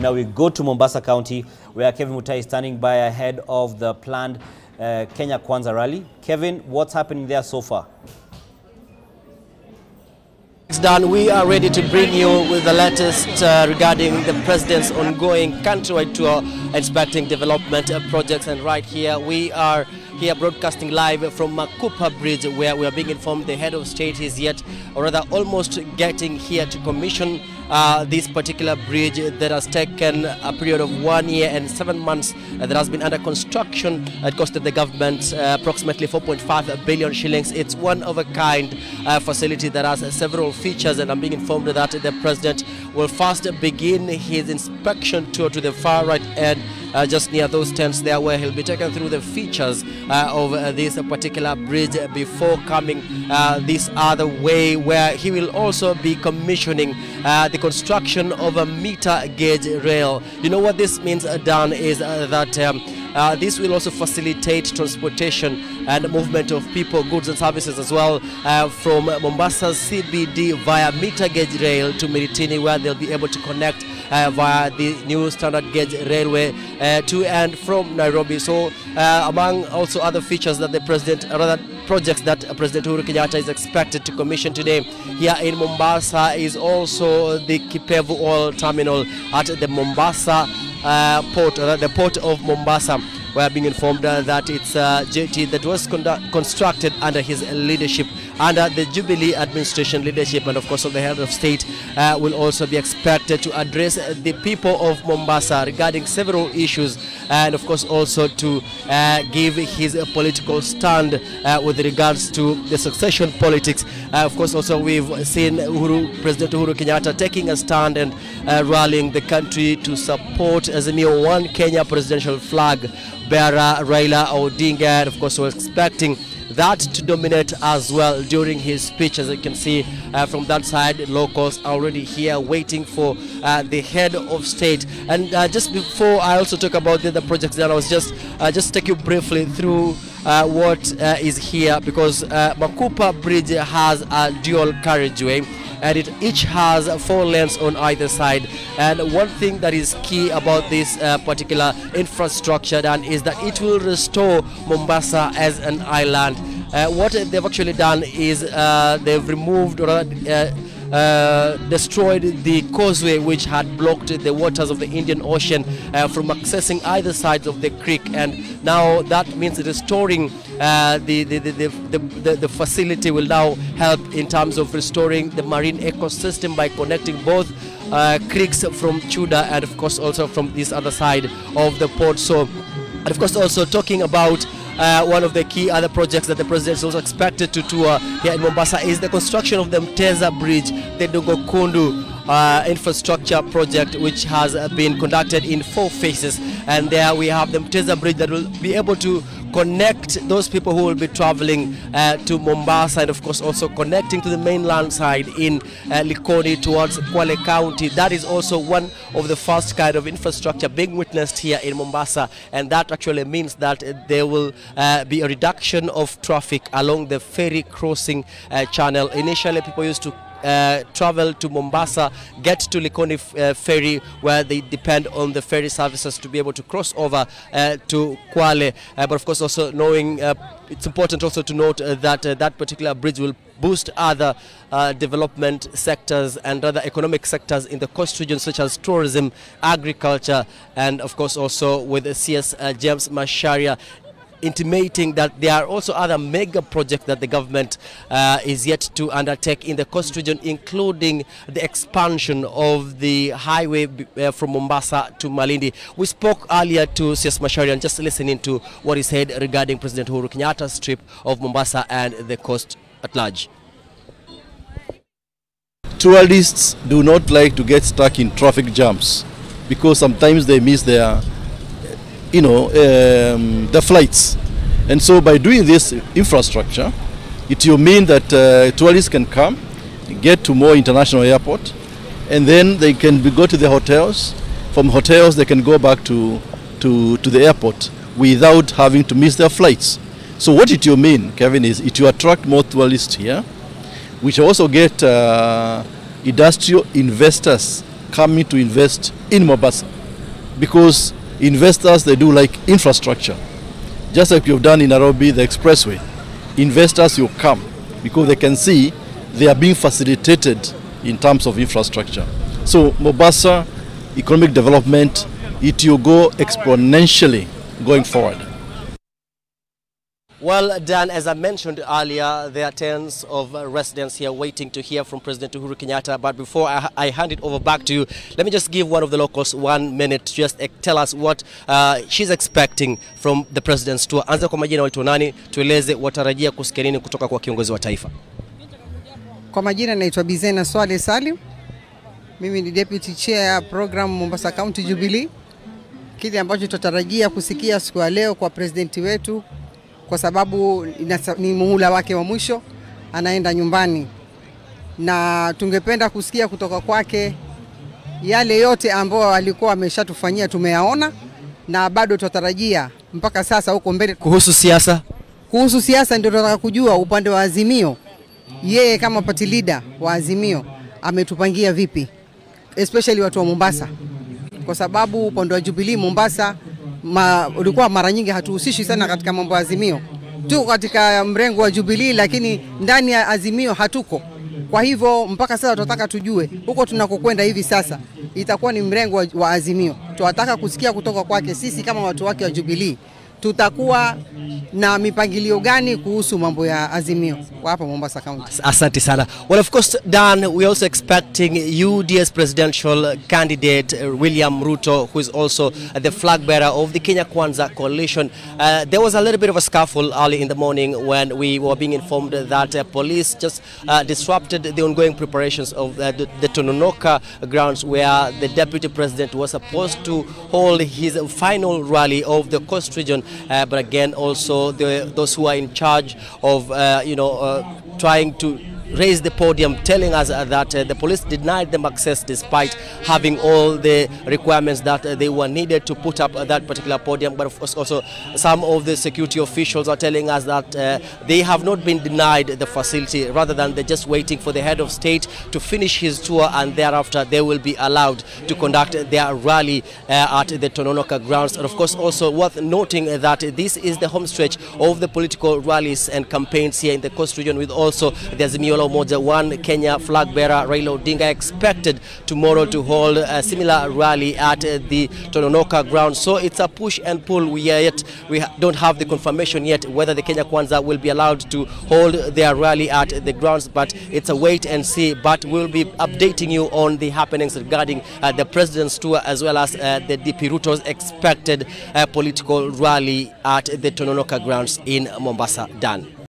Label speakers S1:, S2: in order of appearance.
S1: Now we go to Mombasa County, where Kevin Mutai is standing by ahead of the planned Kenya Kwanza rally. Kevin, what's happening there so far?
S2: It's done. We are ready to bring you with the latest regarding the president's ongoing countrywide tour inspecting development projects. And right here, we are here broadcasting live from Makupa Bridge, where we are being informed the head of state is yet, or rather almost getting here to commission this particular bridge that has taken a period of 1 year and 7 months that has been under construction. It costed the government approximately 4.5 billion shillings. It's one of a kind facility that has several features, and I'm being informed that the president will first begin his inspection tour to the far right end, just near those tents there, where he'll be taken through the features of this particular bridge before coming this other way, where he will also be commissioning the construction of a meter gauge rail. You know what this means, Dan, is that this will also facilitate transportation and movement of people, goods and services as well, from Mombasa CBD via meter gauge rail to Miritini, where they'll be able to connect via the new standard gauge railway to and from Nairobi. So among also other features that the president, rather projects that President Uhuru Kenyatta is expected to commission today here in Mombasa, is also the Kipevu oil terminal at the Mombasa port, the port of Mombasa. We are being informed that it's a jetty that was constructed under his leadership, under the Jubilee administration leadership, and of course the head of state will also be expected to address the people of Mombasa regarding several issues, and of course also to give his political stand with regards to the succession politics. Of course also we've seen President Uhuru Kenyatta taking a stand and rallying the country to support Azimio One Kenya presidential flag bearer Raila Odinga, and of course we're expecting that to dominate as well during his speech. As you can see from that side, locals are already here waiting for the head of state. And just before I also talk about the other projects, that I was just take you briefly through what is here, because Makupa Bridge has a dual carriageway, and it each has 4 lanes on either side. And one thing that is key about this particular infrastructure, Dan, is that it will restore Mombasa as an island. What they've actually done is they've removed or destroyed the causeway which had blocked the waters of the Indian Ocean from accessing either sides of the creek, and now that means restoring the facility will now help in terms of restoring the marine ecosystem by connecting both creeks from Chuda and of course also from this other side of the port. So, and of course also talking about one of the key other projects that the president is also expected to tour here in Mombasa is the construction of the Mteza Bridge, the Dogokundu infrastructure project, which has been conducted in 4 phases. And there we have the Mteza Bridge that will be able to connect those people who will be traveling to Mombasa, and of course also connecting to the mainland side in Likoni towards Kwale County. That is also one of the first kind of infrastructure being witnessed here in Mombasa, and that actually means that there will be a reduction of traffic along the ferry crossing channel. Initially people used to travel to Mombasa, get to Likoni ferry, where they depend on the ferry services to be able to cross over to Kwale. But of course also knowing, it's important also to note that that particular bridge will boost other development sectors and other economic sectors in the coast region, such as tourism, agriculture, and of course also with CS James Macharia intimating that there are also other mega projects that the government is yet to undertake in the coast region, including the expansion of the highway from Mombasa to Malindi. We spoke earlier to CS Macharia, and just listening to what he said regarding President Uhuru Kenyatta's trip of Mombasa and the coast at large.
S3: Tourists do not like to get stuck in traffic jams because sometimes they miss their the flights, and so by doing this infrastructure, it will mean that tourists can come, get to more international airport, and then they can go to the hotels. From hotels they can go back to the airport without having to miss their flights. So what it will mean, Kevin, is it will attract more tourists here, which also get industrial investors coming to invest in Mombasa, because investors, they do like infrastructure. Just like you've done in Nairobi, the expressway, investors will come because they can see they are being facilitated in terms of infrastructure. So Mombasa economic development, it will go exponentially going forward.
S2: Well done. As I mentioned earlier, there are tens of residents here waiting to hear from President Uhuru Kenyatta. But before I hand it over back to you, let me just give one of the locals 1 minute to just tell us what she's expecting from the President's tour. Anza kwa majina waitwa nani, tueleze watarajia kusikia nini kutoka kwa kiongozi wa taifa.
S4: Kwa majina naitwa Bizena Swale Salim. Mimi ni Deputy Chair Program Mombasa County Jubilee. Kile ambacho tutarajia kusikia siku ya leo kwa presidenti wetu, kwa sababu ni muhula wake wa mwisho, anaenda nyumbani, na tungependa kusikia kutoka kwake yale yote ambayo alikuwa ameshatufanyia tumeyaona, na bado tutarajia mpaka sasa huko mbele.
S2: Kuhusu siasa
S4: ndio tunataka kujua upande wa Azimio, yeye kama party leader wa Azimio ametupangia vipi, especially watu wa Mombasa, kwa sababu upande wa Jubilee Mombasa ulikuwa mara nyingi hatuhusishi sana katika mambo ya Azimio. Tu katika mrengo wa Jubilee, lakini ndani ya Azimio hatuko. Kwa hivyo mpaka sasa tunataka tujue huko tunakokwenda hivi sasa itakuwa ni mrengo wa Azimio. Tunataka kusikia kutoka kwake sisi kama watu wake wa Jubilee, tutakuwa na mipangilio gani kuhusu mambo ya Azimio kwa hapa Mombasa County.
S2: Asante sana. Well, of course, Dan, we're also expecting UDA's presidential candidate William Ruto, who is also the flag bearer of the Kenya Kwanza coalition. There was a little bit of a scuffle early in the morning when we were being informed that police just disrupted the ongoing preparations of the Tononoka grounds, where the deputy president was supposed to hold his final rally of the coast region. But again, also those who are in charge of trying to raise the podium, telling us that the police denied them access despite having all the requirements that they were needed to put up that particular podium. But of course also some of the security officials are telling us that they have not been denied the facility, rather than they're just waiting for the head of state to finish his tour, and thereafter they will be allowed to conduct their rally at the Tononoka grounds. And of course also worth noting that this is the home stretch of the political rallies and campaigns here in the coast region, with also the Azimio Moja One Kenya flag bearer Raila Odinga expected tomorrow to hold a similar rally at the Tononoka grounds. So it's a push and pull. We don't have the confirmation yet whether the Kenya Kwanza will be allowed to hold their rally at the grounds, but it's a wait and see. But we'll be updating you on the happenings regarding the president's tour, as well as the DP Ruto's expected political rally at the Tononoka grounds in Mombasa. Dan.